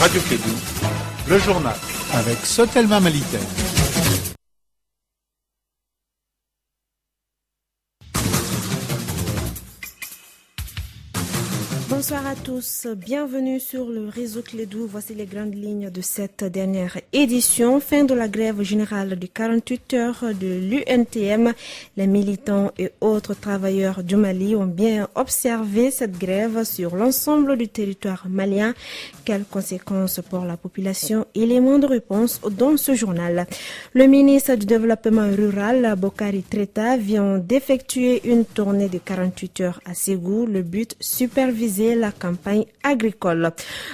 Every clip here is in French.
Radio Kédou, le journal avec Sotelma Malitaire. Bonsoir à tous, bienvenue sur le réseau Kédou. Voici les grandes lignes de cette dernière édition. Fin de la grève générale de 48 heures de l'UNTM. Les militants et autres travailleurs du Mali ont bien observé cette grève sur l'ensemble du territoire malien. Quelles conséquences pour la population? Éléments de réponse dans ce journal. Le ministre du Développement rural, Bokari Treta, vient d'effectuer une tournée de 48 heures à Ségou. Le but, superviser la campagne agricole.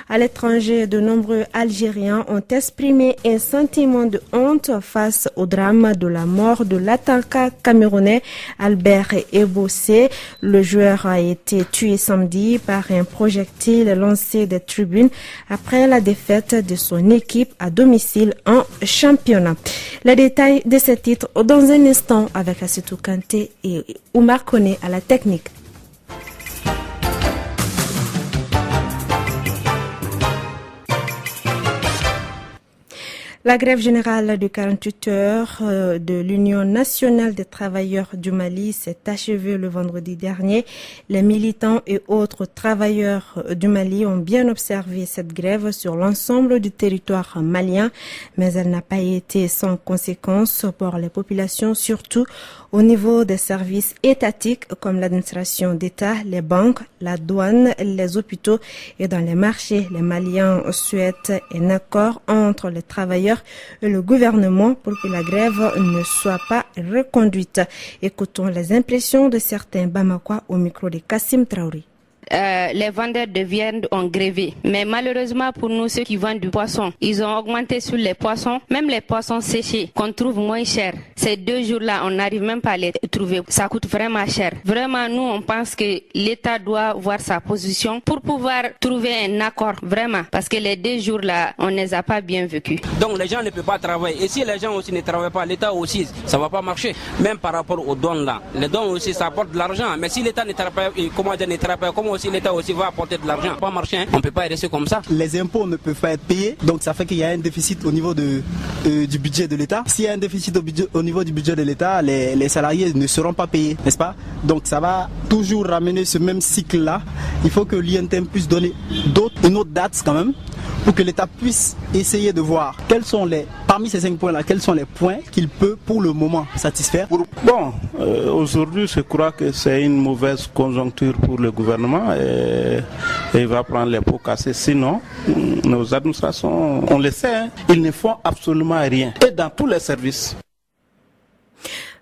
À l'étranger, de nombreux Algériens ont exprimé un sentiment de honte face au drame de la mort de l'attaquant camerounais Albert Ebossé. Le joueur a été tué samedi par un projectile lancé des tribunes après la défaite de son équipe à domicile en championnat. Les détails de ce titre dans un instant avec Assetou Kanté et Oumar Koné à la technique. La grève générale de 48 heures de l'Union nationale des travailleurs du Mali s'est achevée le vendredi dernier. Les militants et autres travailleurs du Mali ont bien observé cette grève sur l'ensemble du territoire malien, mais elle n'a pas été sans conséquences pour les populations, surtout au niveau des services étatiques comme l'administration d'État, les banques, la douane, les hôpitaux et dans les marchés. Les Maliens souhaitent un accord entre les travailleurs et le gouvernement pour que la grève ne soit pas reconduite. Écoutons les impressions de certains Bamakois au micro de Kassim Traoré. Les vendeurs de viande ont grévé. Mais malheureusement pour nous, ceux qui vendent du poisson, ils ont augmenté sur les poissons, même les poissons séchés qu'on trouve moins cher. Ces 2 jours-là, on n'arrive même pas à les trouver. Ça coûte vraiment cher. Vraiment, nous, on pense que l'État doit voir sa position pour pouvoir trouver un accord, vraiment. Parce que les 2 jours-là, on ne les a pas bien vécus. Donc les gens ne peuvent pas travailler. Et si les gens aussi ne travaillent pas, l'État aussi, ça ne va pas marcher. Même par rapport aux dons là. Les dons aussi, ça apporte de l'argent. Mais si l'État ne travaille pas, comment aussi l'État aussi va apporter de l'argent, pas marcher, hein. On ne peut pas rester comme ça. Les impôts ne peuvent pas être payés, donc ça fait qu'il y a un déficit au niveau du budget de l'État. S'il y a un déficit au niveau du budget de l'État, les salariés ne seront pas payés, n'est-ce pas? Donc ça va toujours ramener ce même cycle-là. Il faut que l'INTM puisse donner une autre date quand même, pour que l'État puisse essayer de voir parmi ces 5 points-là, quels sont les points qu'il peut pour le moment satisfaire. Bon, aujourd'hui, je crois que c'est une mauvaise conjoncture pour le gouvernement et il va prendre les pots cassés. Sinon, nos administrations, on le sait, hein, ils ne font absolument rien. Et dans tous les services.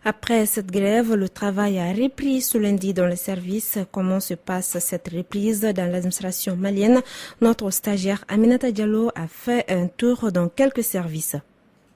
Après cette grève, le travail a repris ce lundi dans les services. Comment se passe cette reprise dans l'administration malienne? Notre stagiaire Aminata Diallo a fait un tour dans quelques services.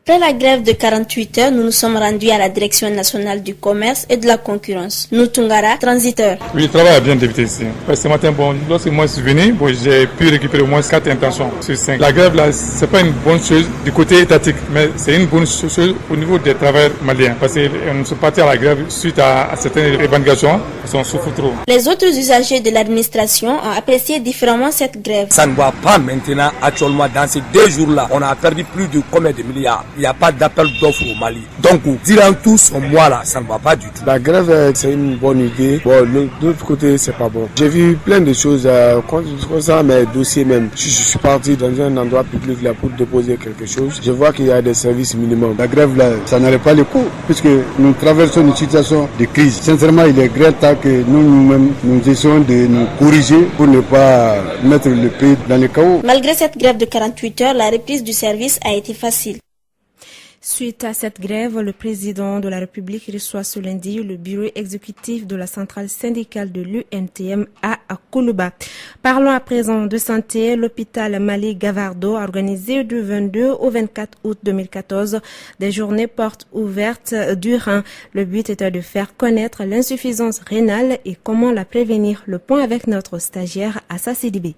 Après la grève de 48 heures, nous nous sommes rendus à la Direction nationale du commerce et de la concurrence. Noutungara, transiteur. Oui, le travail a bien débuté ici. Ce matin, lorsque moi je suis venu, j'ai pu récupérer au moins 4 intentions sur 5. La grève là, c'est pas une bonne chose du côté étatique, mais c'est une bonne chose au niveau des travailleurs maliens. Parce qu'on se partit à la grève suite à certaines revendications, parce qu'on souffre trop. Les autres usagers de l'administration ont apprécié différemment cette grève. Ça ne va pas maintenant, actuellement, dans ces 2 jours-là, on a perdu plus de combien de milliards? Il n'y a pas d'appel d'offres au Mali. Donc, dirant tous au mois là, ça ne va pas du tout. La grève, c'est une bonne idée. Bon, de l'autre côté, c'est pas bon. J'ai vu plein de choses concernant mes dossiers même. Je suis parti dans un endroit public là pour déposer quelque chose. Je vois qu'il y a des services minimums. La grève là, ça n'aurait pas le coup, puisque nous traversons une situation de crise. Sincèrement, il est grand temps que nous-mêmes, nous essayons de nous corriger pour ne pas mettre le pays dans le chaos. Malgré cette grève de 48 heures, la reprise du service a été facile. Suite à cette grève, le président de la République reçoit ce lundi le bureau exécutif de la centrale syndicale de l'UNTM à Koulouba. Parlons à présent de santé. L'hôpital Mali Gavardo a organisé du 22 au 24 août 2014 des journées portes ouvertes du rein. Le but était de faire connaître l'insuffisance rénale et comment la prévenir. Le point avec notre stagiaire Assa Sidibé.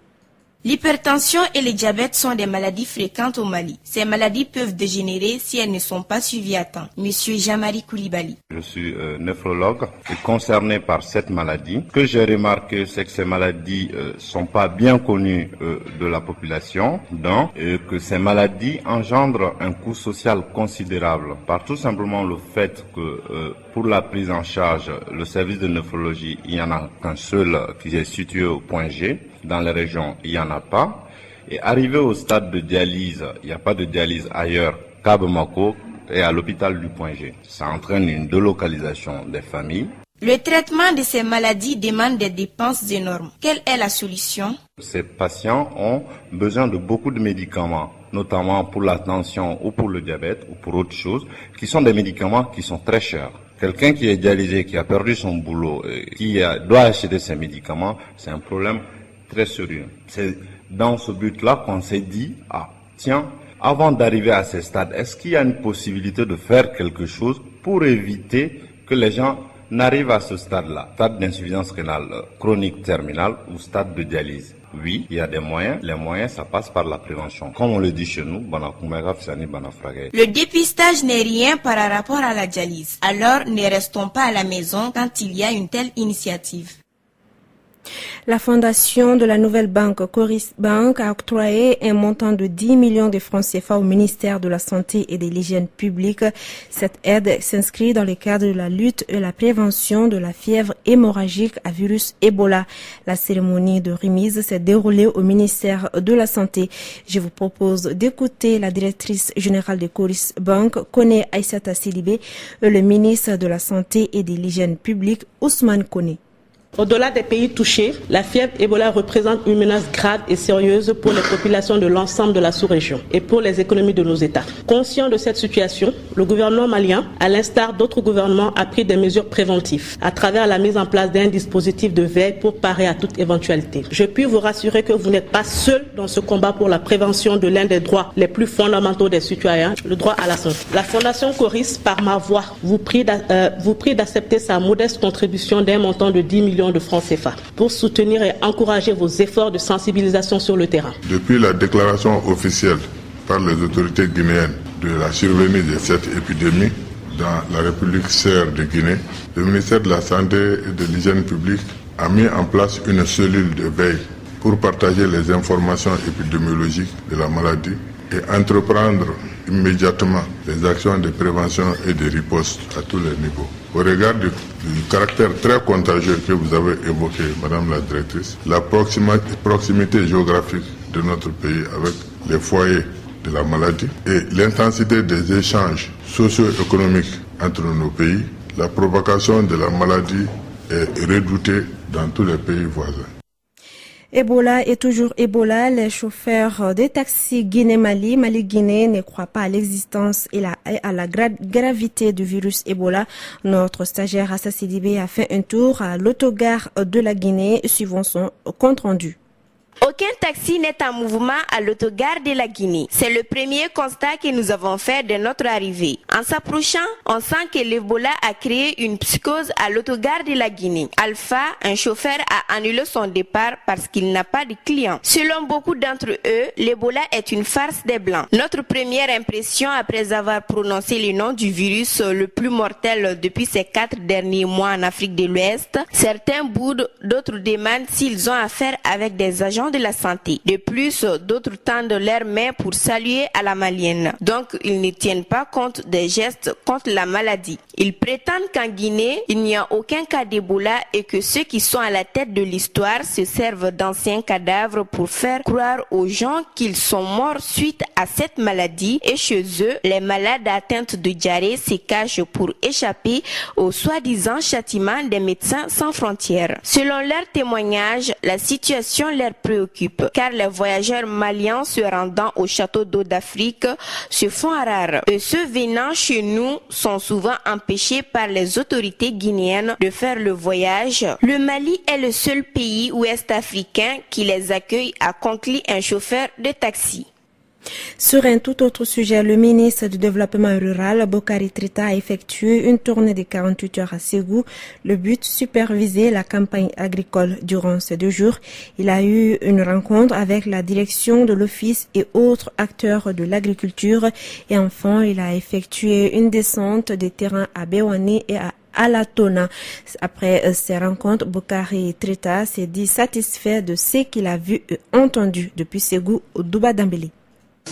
L'hypertension et le diabète sont des maladies fréquentes au Mali. Ces maladies peuvent dégénérer si elles ne sont pas suivies à temps. Monsieur Jamari Koulibaly. Je suis néphrologue et concerné par cette maladie. Ce que j'ai remarqué, c'est que ces maladies sont pas bien connues de la population, donc, et que ces maladies engendrent un coût social considérable par tout simplement le fait que pour la prise en charge, le service de néphrologie, il n'y en a qu'un seul qui est situé au point G. Dans les régions, il n'y en a pas. Et arrivé au stade de dialyse, il n'y a pas de dialyse ailleurs qu'à Bamako et à l'hôpital du Point G. Ça entraîne une délocalisation des familles. Le traitement de ces maladies demande des dépenses énormes. Quelle est la solution? Ces patients ont besoin de beaucoup de médicaments, notamment pour la tension ou pour le diabète ou pour autre chose, qui sont des médicaments qui sont très chers. Quelqu'un qui est dialysé, qui a perdu son boulot, qui doit acheter ses médicaments, c'est un problème très sérieux. C'est dans ce but-là qu'on s'est dit, tiens, avant d'arriver à ce stade, est-ce qu'il y a une possibilité de faire quelque chose pour éviter que les gens n'arrivent à ce stade-là, stade d'insuffisance rénale chronique terminale ou stade de dialyse? Oui, il y a des moyens. Les moyens, ça passe par la prévention. Comme on le dit chez nous, le dépistage n'est rien par rapport à la dialyse. Alors, ne restons pas à la maison quand il y a une telle initiative. La fondation de la nouvelle banque Coris Bank a octroyé un montant de 10 millions de francs CFA au ministère de la Santé et de l'Hygiène publique. Cette aide s'inscrit dans le cadre de la lutte et la prévention de la fièvre hémorragique à virus Ebola. La cérémonie de remise s'est déroulée au ministère de la Santé. Je vous propose d'écouter la directrice générale de Coris Bank, Kone Aïssata Sidibé, et le ministre de la Santé et de l'Hygiène publique, Ousmane Kone. Au-delà des pays touchés, la fièvre Ebola représente une menace grave et sérieuse pour les populations de l'ensemble de la sous-région et pour les économies de nos États. Conscient de cette situation, le gouvernement malien, à l'instar d'autres gouvernements, a pris des mesures préventives à travers la mise en place d'un dispositif de veille pour parer à toute éventualité. Je puis vous rassurer que vous n'êtes pas seul dans ce combat pour la prévention de l'un des droits les plus fondamentaux des citoyens, le droit à la santé. La Fondation Coris, par ma voix, vous prie d'accepter sa modeste contribution d'un montant de 10 millions de francs CFA pour soutenir et encourager vos efforts de sensibilisation sur le terrain. Depuis la déclaration officielle par les autorités guinéennes de la survenue de cette épidémie dans la République sœur de Guinée, le ministère de la Santé et de l'Hygiène publique a mis en place une cellule de veille pour partager les informations épidémiologiques de la maladie et entreprendre immédiatement les actions de prévention et de riposte à tous les niveaux. Au regard du caractère très contagieux que vous avez évoqué, Madame la Directrice, la proximité géographique de notre pays avec les foyers de la maladie et l'intensité des échanges socio-économiques entre nos pays, la propagation de la maladie est redoutée dans tous les pays voisins. Ebola est toujours Ebola. Les chauffeurs des taxis Guinée-Mali ne croient pas à l'existence et à la gravité du virus Ebola. Notre stagiaire Assa Sidibé a fait un tour à l'autogare de la Guinée, suivant son compte rendu. Aucun taxi n'est en mouvement à l'autogare de la Guinée. C'est le premier constat que nous avons fait de notre arrivée. En s'approchant, on sent que l'Ebola a créé une psychose à l'autogare de la Guinée. Alpha, un chauffeur, a annulé son départ parce qu'il n'a pas de clients. Selon beaucoup d'entre eux, l'Ebola est une farce des Blancs. Notre première impression après avoir prononcé le nom du virus le plus mortel depuis ces 4 derniers mois en Afrique de l'Ouest, certains boudent, d'autres demandent s'ils ont affaire avec des agents de la santé. De plus, d'autres tendent leurs mains pour saluer à la malienne. Donc, ils ne tiennent pas compte des gestes contre la maladie. Ils prétendent qu'en Guinée, il n'y a aucun cas d'Ebola et que ceux qui sont à la tête de l'histoire se servent d'anciens cadavres pour faire croire aux gens qu'ils sont morts suite à cette maladie et chez eux, les malades atteints de diarrhée se cachent pour échapper au soi-disant châtiment des médecins sans frontières. Selon leurs témoignages, la situation leur préoccupe car les voyageurs maliens se rendant au château d'eau d'Afrique se font rares et ceux venant chez nous sont souvent empêchés par les autorités guinéennes de faire le voyage. Le Mali est le seul pays ouest africain qui les accueille, a conclu un chauffeur de taxi. Sur un tout autre sujet, le ministre du Développement rural, Bokari Trita, a effectué une tournée de 48 heures à Ségou. Le but, superviser la campagne agricole durant ces 2 jours. Il a eu une rencontre avec la direction de l'office et autres acteurs de l'agriculture. Et enfin, il a effectué une descente des terrains à Bewane et à Alatona. Après ces rencontres, Bokari Trita s'est dit satisfait de ce qu'il a vu et entendu depuis Ségou au Douba Dambélé.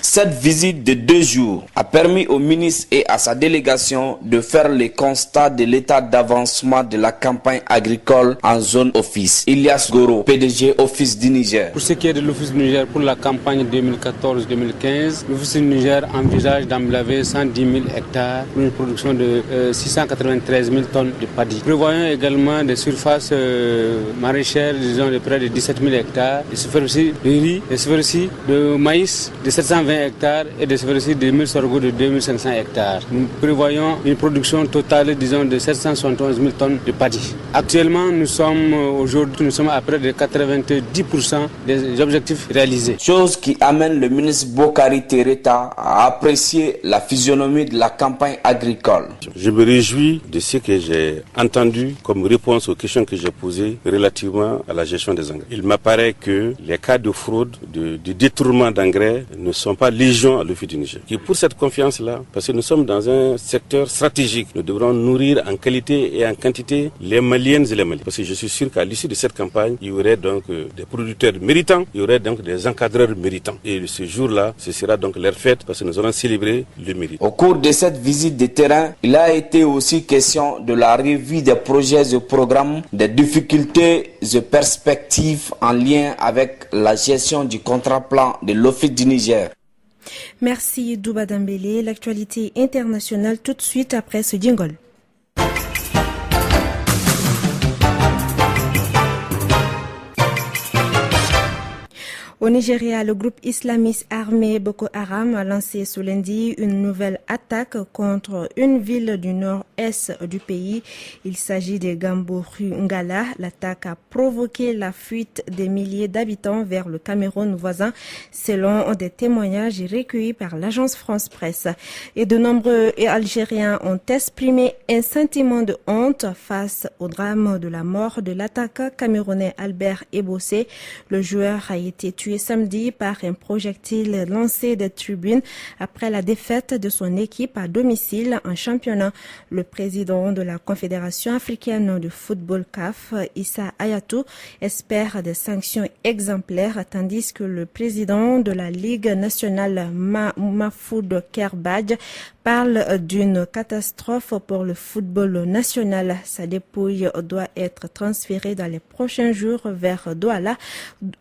Cette visite de 2 jours a permis au ministre et à sa délégation de faire le constat de l'état d'avancement de la campagne agricole en zone office. Ilyas Goro, PDG Office du Niger. Pour ce qui est de l'Office du Niger pour la campagne 2014-2015, l'Office du Niger envisage d'emblaver 110 000 hectares pour une production de 693 000 tonnes de paddy. Prévoyons également des surfaces maraîchères, disons de près de 17 000 hectares, des superficies de riz, des superficies de maïs de 720 hectares et des superficies de 1000 sorgho de 2500 hectares. Nous prévoyons une production totale, disons, de 771 000 tonnes de paddy. Actuellement, nous sommes à près de 90% des objectifs réalisés. Chose qui amène le ministre Bokari Trita à apprécier la physionomie de la campagne agricole. Je me réjouis de ce que j'ai entendu comme réponse aux questions que j'ai posées relativement à la gestion des engrais. Il m'apparaît que les cas de fraude, de détournement d'engrais ne sont pas légion à l'Office du Niger. Et pour cette confiance-là, parce que nous sommes dans un secteur stratégique, nous devrons nourrir en qualité et en quantité les Maliennes et les Maliens. Parce que je suis sûr qu'à l'issue de cette campagne, il y aurait donc des producteurs méritants, il y aurait donc des encadreurs méritants. Et ce jour-là, ce sera donc leur fête parce que nous allons célébrer le mérite. Au cours de cette visite de terrain, il a été aussi question de la revue des projets et programmes, des difficultés et perspectives en lien avec la gestion du contrat-plan de l'Office du Niger. Merci Douba Dambélé. L'actualité internationale tout de suite après ce jingle. Au Nigeria, le groupe islamiste armé Boko Haram a lancé ce lundi une nouvelle attaque contre une ville du nord-est du pays. Il s'agit de Gamboru-Ngala. L'attaque a provoqué la fuite des milliers d'habitants vers le Cameroun voisin, selon des témoignages recueillis par l'agence France Presse. Et de nombreux Algériens ont exprimé un sentiment de honte face au drame de la mort de l'attaquant camerounais Albert Ebossé. Le joueur a été tué samedi par un projectile lancé des tribunes après la défaite de son équipe à domicile en championnat. Le président de la Confédération africaine de football CAF, Issa Hayatou, espère des sanctions exemplaires, tandis que le président de la Ligue nationale, Mahfoud Kerbadj, parle d'une catastrophe pour le football national. Sa dépouille doit être transférée dans les prochains jours vers Douala,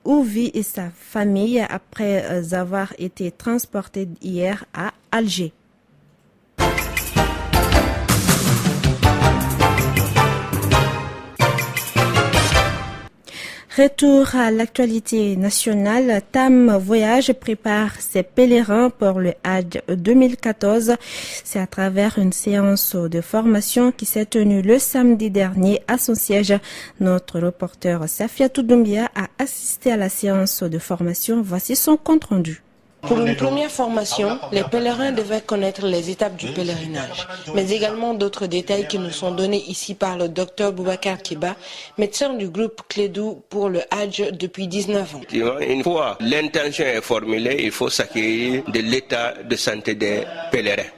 où vit sa famille après avoir été transportée hier à Alger. Retour à l'actualité nationale. TAM Voyage prépare ses pèlerins pour le Hajj 2014. C'est à travers une séance de formation qui s'est tenue le samedi dernier à son siège. Notre reporter Safiatou Doumbia a assisté à la séance de formation. Voici son compte rendu. Pour une première formation, les pèlerins devaient connaître les étapes du pèlerinage, mais également d'autres détails qui nous sont donnés ici par le docteur Boubacar Kiba, médecin du groupe Clédou pour le Hajj depuis 19 ans. Une fois l'intention est formulée, il faut s'acquérir de l'état de santé des pèlerins,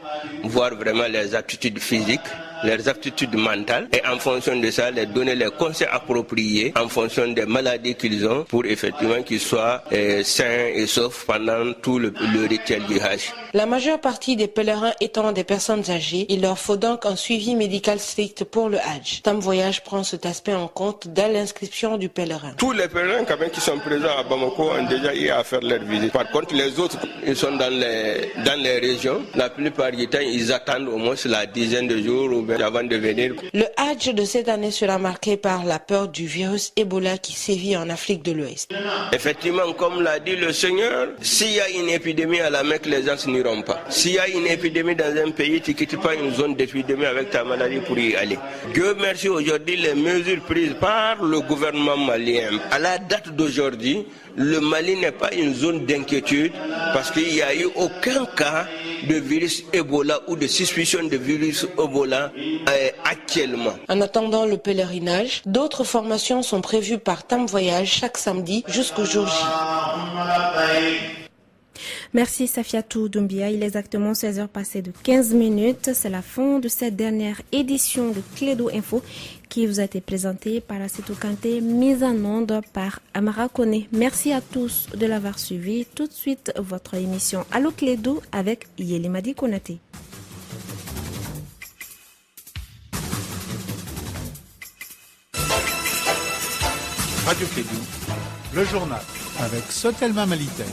voir vraiment les aptitudes physiques, leurs aptitudes mentales, et en fonction de ça, leur donner les conseils appropriés en fonction des maladies qu'ils ont pour effectivement qu'ils soient sains et saufs pendant tout le rituel du Hajj. La majeure partie des pèlerins étant des personnes âgées, il leur faut donc un suivi médical strict pour le Hajj. TAM Voyage prend cet aspect en compte dès l'inscription du pèlerin. Tous les pèlerins quand même qui sont présents à Bamako ont déjà eu à faire leur visite. Par contre, les autres, ils sont dans les régions. La plupart du temps, ils attendent au moins la dizaine de jours ou Roubaix avant de venir. Le Hajj de cette année sera marqué par la peur du virus Ebola qui sévit en Afrique de l'Ouest. Effectivement, comme l'a dit le Seigneur, s'il y a une épidémie à la Mecque, les gens n'iront pas. S'il y a une épidémie dans un pays, tu ne quittes pas une zone d'épidémie avec ta maladie pour y aller. Dieu merci, aujourd'hui, les mesures prises par le gouvernement malien. À la date d'aujourd'hui, le Mali n'est pas une zone d'inquiétude parce qu'il n'y a eu aucun cas de virus Ebola ou de suspicion de virus Ebola actuellement. En attendant le pèlerinage, d'autres formations sont prévues par Tam Voyage chaque samedi jusqu'au jour J. Merci Safiatou Doumbia. Il est exactement 16h passées de 15 minutes. C'est la fin de cette dernière édition de Clédo Info qui vous a été présentée par Assetou Kanté, mise en onde par Amara Kone. Merci à tous de l'avoir suivi. Tout de suite, votre émission Allo Clédo avec Yelimadi Konaté. Radio Clédo, le journal avec Sotelma Malitaire.